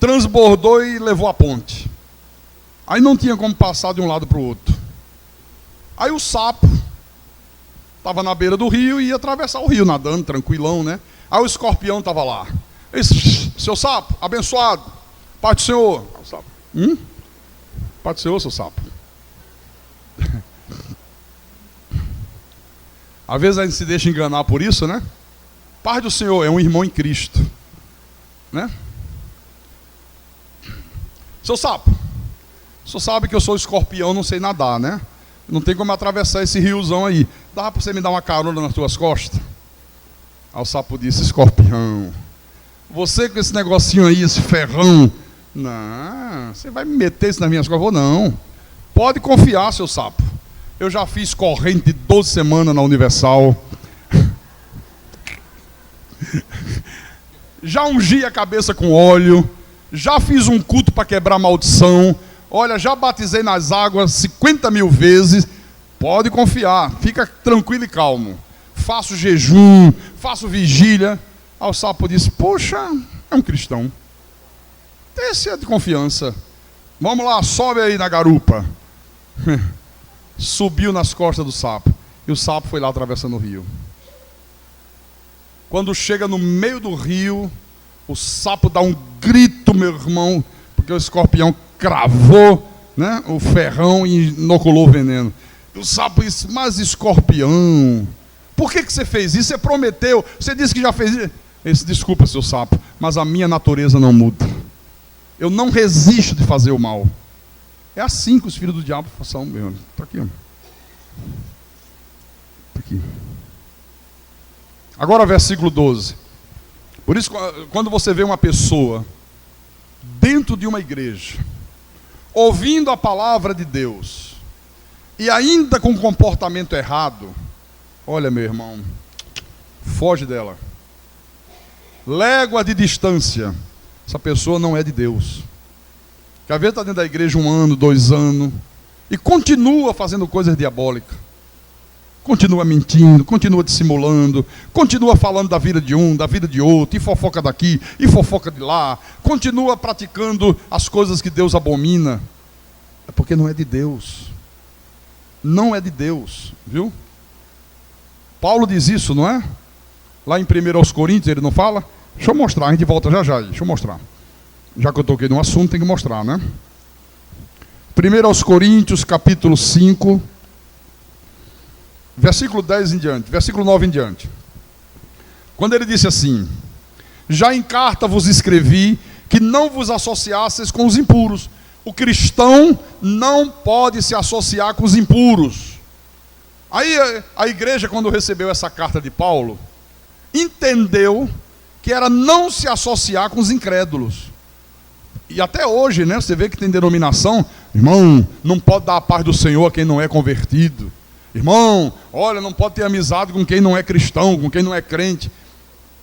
transbordou e levou a ponte. Aí não tinha como passar de um lado para o outro. Aí o sapo estava na beira do rio e ia atravessar o rio, nadando, tranquilão, né? Aí o escorpião estava lá. Ele disse: seu sapo, abençoado, Pai do Senhor. O sapo, Pai do Senhor, seu sapo. Às vezes a gente se deixa enganar por isso, né? Pai do Senhor é um irmão em Cristo, né? Seu sapo, o senhor sabe que eu sou escorpião, não sei nadar, né? Não tem como atravessar esse riozão aí. Dá para você me dar uma carona nas tuas costas? Aí o sapo disse: escorpião, você com esse negocinho aí, esse ferrão, não, você vai me meter isso nas minhas costas? Vou não. Pode confiar, seu sapo. Eu já fiz corrente de 12 semanas na Universal. Já ungi a cabeça com óleo. Já fiz um culto para quebrar maldição. Olha, já batizei nas águas 50 mil vezes. Pode confiar, fica tranquilo e calmo. Faço jejum, faço vigília. Aí o sapo disse, poxa, é um cristão. Esse é de confiança. Vamos lá, sobe aí na garupa. Subiu nas costas do sapo. E o sapo foi lá atravessando o rio. Quando chega no meio do rio, o sapo dá um grito, meu irmão, porque o escorpião cravou, né, o ferrão e inoculou o veneno. E o sapo disse, mas escorpião, por que você fez isso? Você prometeu, você disse que já fez isso. Ele disse, desculpa, seu sapo, mas a minha natureza não muda. Eu não resisto de fazer o mal. É assim que os filhos do diabo são, meu. Está aqui, ó. Tá aqui. Agora versículo 12. Por isso, quando você vê uma pessoa dentro de uma igreja, ouvindo a palavra de Deus, e ainda com comportamento errado, olha, meu irmão, foge dela. Légua de distância. Essa pessoa não é de Deus. Que às vezes está dentro da igreja 1 ano, 2 anos, e continua fazendo coisas diabólicas. Continua mentindo, continua dissimulando, continua falando da vida de um, da vida de outro, e fofoca daqui, e fofoca de lá, continua praticando as coisas que Deus abomina. É porque não é de Deus. Não é de Deus, viu? Paulo diz isso, não é? Lá em 1 Coríntios ele não fala? Deixa eu mostrar, a gente volta já já, deixa eu mostrar. Já que eu toquei no assunto, tem que mostrar, né? 1 Coríntios, capítulo 5, versículo 10 em diante, versículo 9 em diante. Quando ele disse assim, já em carta vos escrevi que não vos associasseis com os impuros. O cristão não pode se associar com os impuros. Aí a igreja, quando recebeu essa carta de Paulo, entendeu que era não se associar com os incrédulos. E até hoje, né, você vê que tem denominação, irmão, não pode dar a paz do Senhor a quem não é convertido. Irmão, olha, não pode ter amizade com quem não é cristão, com quem não é crente.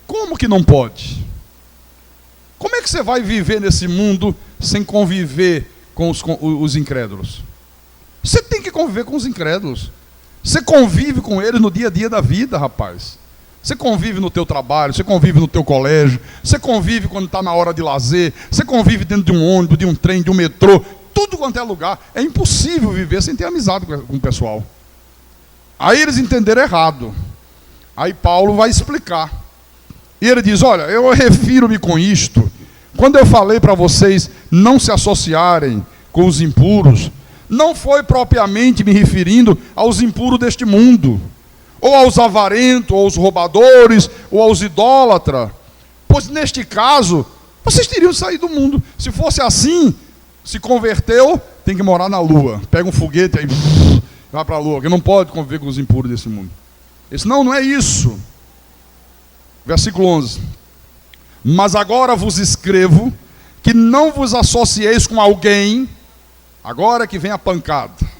Como que não pode? Como é que você vai viver nesse mundo sem conviver com os incrédulos? Você tem que conviver com os incrédulos. Você convive com eles no dia a dia da vida, rapaz. Você convive no teu trabalho, você convive no teu colégio, você convive quando está na hora de lazer, você convive dentro de um ônibus, de um trem, de um metrô, tudo quanto é lugar. É impossível viver sem ter amizade com o pessoal. Aí eles entenderam errado. Aí Paulo vai explicar. E ele diz, olha, eu refiro-me com isto. Quando eu falei para vocês não se associarem com os impuros, não foi propriamente me referindo aos impuros deste mundo, ou aos avarentos, ou aos roubadores, ou aos idólatras. Pois neste caso, vocês teriam saído do mundo. Se fosse assim, se converteu, tem que morar na lua. Pega um foguete aí, vai para a lua, que não pode conviver com os impuros desse mundo. Esse não é isso. Versículo 11. Mas agora vos escrevo que não vos associeis com alguém, agora que vem a pancada.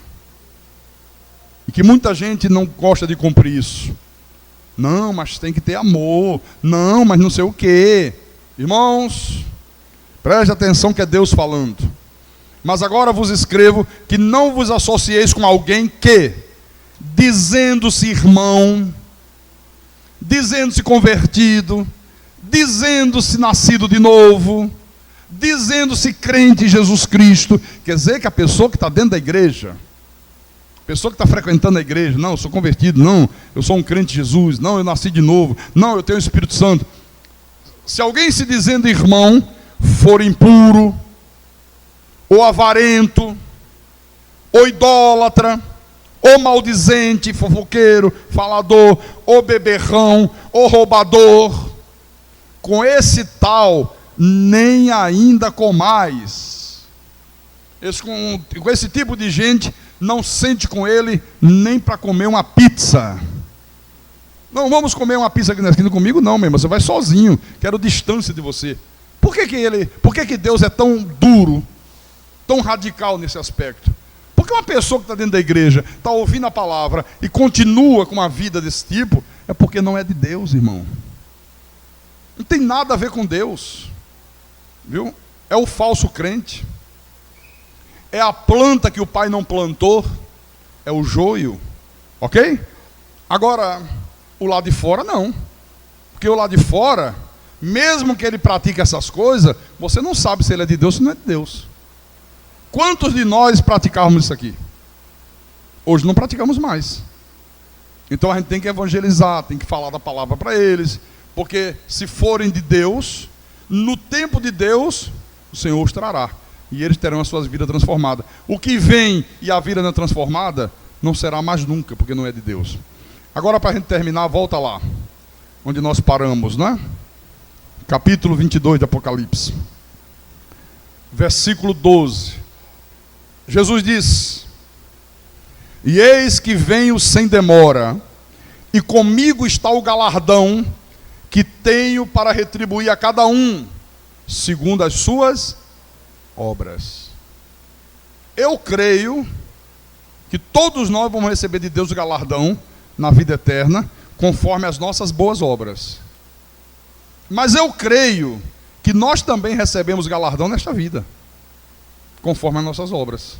E que muita gente não gosta de cumprir isso. Não, mas tem que ter amor. Não, mas não sei o quê. Irmãos, preste atenção que é Deus falando. Mas agora vos escrevo que não vos associeis com alguém que, dizendo-se irmão, dizendo-se convertido, dizendo-se nascido de novo, dizendo-se crente em Jesus Cristo, quer dizer que a pessoa que está dentro da igreja, a pessoa que está frequentando a igreja, não, eu sou convertido, não, eu sou um crente de Jesus, não, eu nasci de novo, não, eu tenho o Espírito Santo. Se alguém se dizendo irmão for impuro, ou avarento, ou idólatra, ou maldizente, fofoqueiro, falador, ou beberrão, ou roubador, com esse tal nem ainda comais. Com esse tipo de gente, não sente com ele nem para comer uma pizza. Não, vamos comer uma pizza aqui na esquina comigo? Não, meu irmão, você vai sozinho, quero distância de você. Por que que Deus é tão duro, tão radical nesse aspecto? Por Porque uma pessoa que está dentro da igreja, está ouvindo a palavra e continua com uma vida desse tipo, é porque não é de Deus, irmão. Não tem nada a ver com Deus. Viu? É o falso crente. É a planta que o pai não plantou. É o joio. Ok? Agora, o lado de fora não. Porque o lado de fora, mesmo que ele pratique essas coisas, você não sabe se ele é de Deus ou não é de Deus. Quantos de nós praticávamos isso aqui? Hoje não praticamos mais. Então a gente tem que evangelizar, tem que falar da palavra para eles, porque se forem de Deus, no tempo de Deus, o Senhor os trará, e eles terão as suas vidas transformadas. O que vem e a vida não é transformada, não será mais nunca, porque não é de Deus. Agora, para a gente terminar, volta lá, onde nós paramos, né? Capítulo 22 de Apocalipse, versículo 12. Jesus diz: e eis que venho sem demora, e comigo está o galardão que tenho para retribuir a cada um, segundo as suas obras. Eu creio que todos nós vamos receber de Deus o galardão na vida eterna, conforme as nossas boas obras. Mas eu creio que nós também recebemos galardão nesta vida, conforme as nossas obras.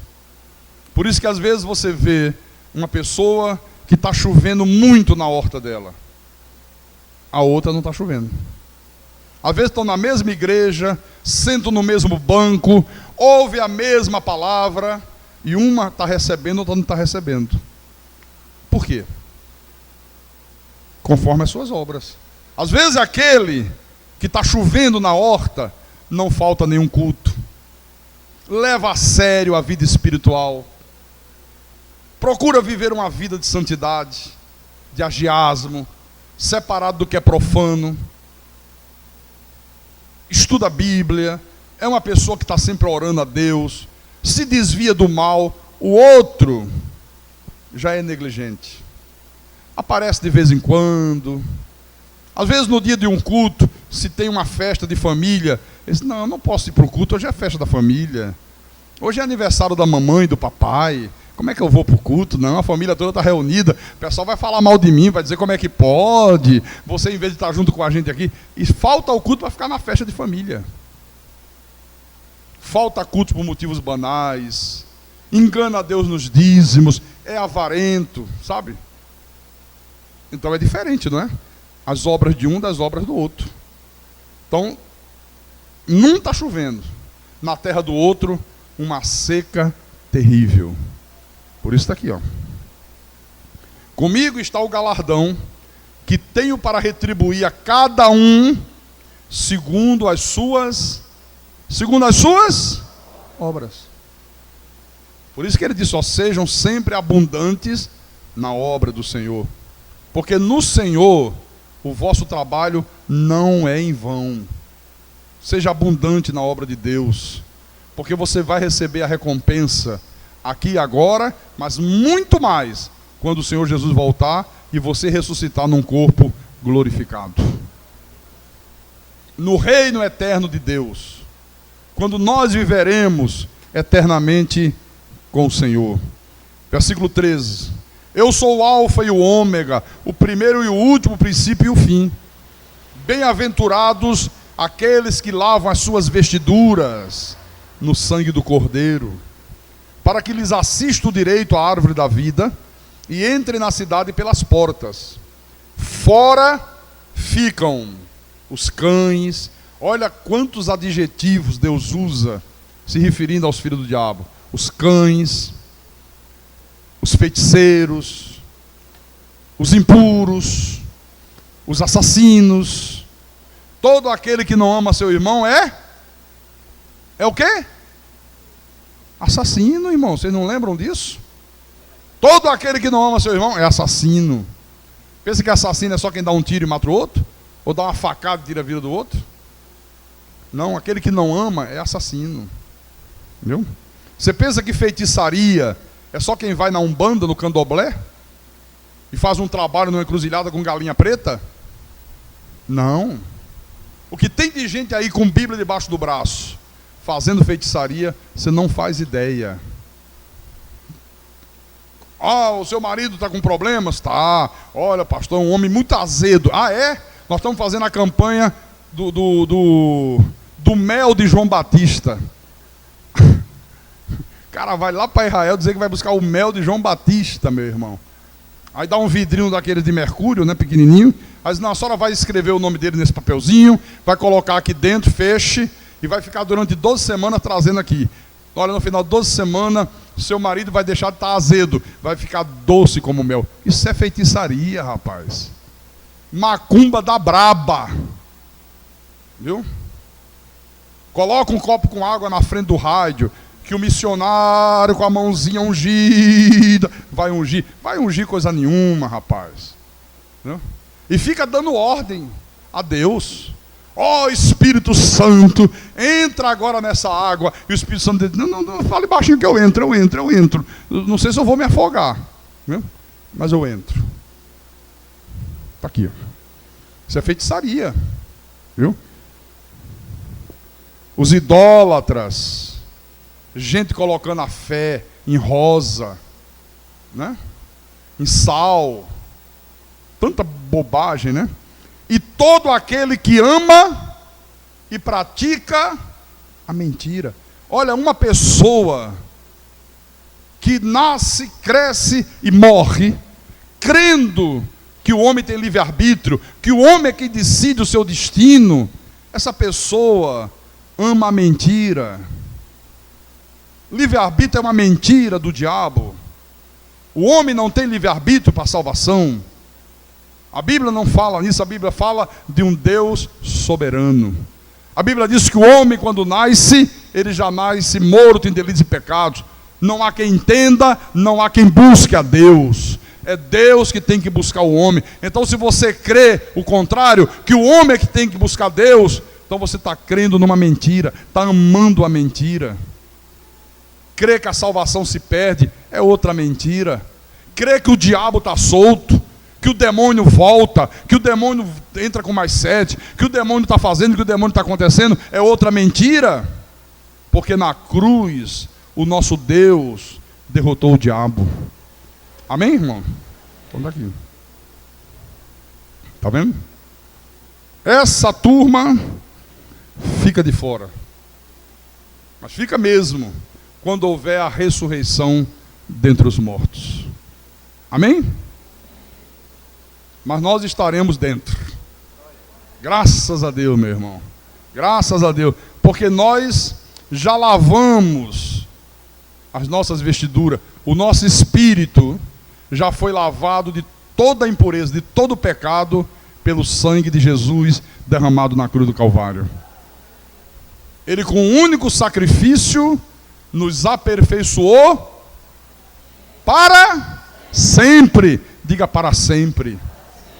Por isso que às vezes você vê uma pessoa que está chovendo muito na horta dela, a outra não está chovendo. Às vezes estão na mesma igreja, sentam no mesmo banco, ouvem a mesma palavra, e uma está recebendo, outra não está recebendo. Por quê? Conforme as suas obras. Às vezes aquele que está chovendo na horta, não falta nenhum culto, leva a sério a vida espiritual, procura viver uma vida de santidade, de agiasmo, separado do que é profano, estuda a Bíblia, é uma pessoa que está sempre orando a Deus, se desvia do mal. O outro já é negligente, aparece de vez em quando, às vezes no dia de um culto, se tem uma festa de família, ele diz: não, eu não posso ir para o culto, hoje é festa da família, hoje é aniversário da mamãe e do papai, como é que eu vou para o culto? Não, a família toda está reunida, o pessoal vai falar mal de mim, vai dizer como é que pode, você em vez de estar junto com a gente aqui, e falta o culto para ficar na festa de família. Falta culto por motivos banais, engana a Deus nos dízimos, é avarento, sabe? Então é diferente, não é? As obras de um das obras do outro. Então, não está chovendo. Na terra do outro, uma seca terrível. Por isso está aqui, ó. Comigo está o galardão que tenho para retribuir a cada um segundo as suas obras. Por isso que ele disse: ó, sejam sempre abundantes na obra do Senhor, porque no Senhor o vosso trabalho não é em vão. Seja abundante na obra de Deus, porque você vai receber a recompensa aqui e agora, mas muito mais quando o Senhor Jesus voltar e você ressuscitar num corpo glorificado. No reino eterno de Deus, quando nós viveremos eternamente com o Senhor. Versículo 13. Eu sou o alfa e o ômega, o primeiro e o último, o princípio e o fim. Bem-aventurados aqueles que lavam as suas vestiduras no sangue do Cordeiro, para que lhes assista o direito à árvore da vida e entrem na cidade pelas portas. Fora ficam os cães. Olha quantos adjetivos Deus usa se referindo aos filhos do diabo: os cães, os feiticeiros, os impuros, os assassinos. Todo aquele que não ama seu irmão é o quê? Assassino, irmão. Vocês não lembram disso? Todo aquele que não ama seu irmão é assassino. Pensa que assassino é só quem dá um tiro e mata o outro? Ou dá uma facada e tira a vida do outro? Não, aquele que não ama é assassino. Viu? Você pensa que feitiçaria é só quem vai na Umbanda, no Candomblé, e faz um trabalho numa encruzilhada com galinha preta? Não. O que tem de gente aí com Bíblia debaixo do braço, fazendo feitiçaria, você não faz ideia. O seu marido está com problemas? Tá. Olha, pastor, é um homem muito azedo. Ah, é? Nós estamos fazendo a campanha do mel de João Batista. O cara vai lá para Israel dizer que vai buscar o mel de João Batista, meu irmão. Aí dá um vidrinho daqueles de mercúrio, né, pequenininho. Aí a senhora vai escrever o nome dele nesse papelzinho, vai colocar aqui dentro, feche, e vai ficar durante 12 semanas trazendo aqui. Olha, no final de 12 semanas, seu marido vai deixar de estar azedo, vai ficar doce como mel. Isso é feitiçaria, rapaz. Macumba da braba. Viu? Coloca um copo com água na frente do rádio, que o missionário com a mãozinha ungida vai ungir. Vai ungir coisa nenhuma, rapaz. Viu? E fica dando ordem a Deus. Espírito Santo, entra agora nessa água. E o Espírito Santo diz, não, fale baixinho que eu entro. Não sei se eu vou me afogar, viu? Mas eu entro. Está aqui. Isso é feitiçaria, viu? Os idólatras, gente colocando a fé em rosa, né? Em sal, tanta bobagem, né? E todo aquele que ama e pratica a mentira. Olha, uma pessoa que nasce, cresce e morre, crendo que o homem tem livre-arbítrio, que o homem é que decide o seu destino, essa pessoa ama a mentira. Livre-arbítrio é uma mentira do diabo. O homem não tem livre-arbítrio para a salvação. A Bíblia não fala nisso, a Bíblia fala de um Deus soberano. A Bíblia diz que o homem, quando nasce, ele já nasce morto em delitos e pecados. Não há quem entenda, não há quem busque a Deus. É Deus que tem que buscar o homem. Então, se você crê o contrário, que o homem é que tem que buscar Deus, então você está crendo numa mentira, está amando a mentira. Crer que a salvação se perde é outra mentira. Crer que o diabo está solto, que o demônio volta, que o demônio entra com mais sede, que o demônio está fazendo, que o demônio está acontecendo, é outra mentira. Porque na cruz, o nosso Deus derrotou o diabo. Amém, irmão? Vamos daqui. Está vendo? Essa turma fica de fora. Mas fica mesmo, quando houver a ressurreição dentre os mortos. Amém? Mas nós estaremos dentro. Graças a Deus, meu irmão. Graças a Deus. Porque nós já lavamos as nossas vestiduras. O nosso espírito já foi lavado de toda a impureza, de todo o pecado, pelo sangue de Jesus derramado na cruz do Calvário. Ele, com um único sacrifício, nos aperfeiçoou para sempre. Diga para sempre.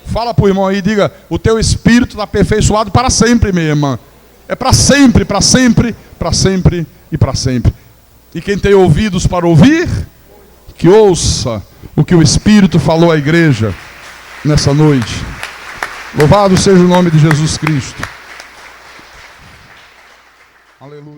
Fala para o irmão aí, diga, o teu espírito está aperfeiçoado para sempre, minha irmã. É para sempre, para sempre, para sempre e para sempre. E quem tem ouvidos para ouvir, que ouça o que o Espírito falou à igreja nessa noite. Louvado seja o nome de Jesus Cristo. Aleluia.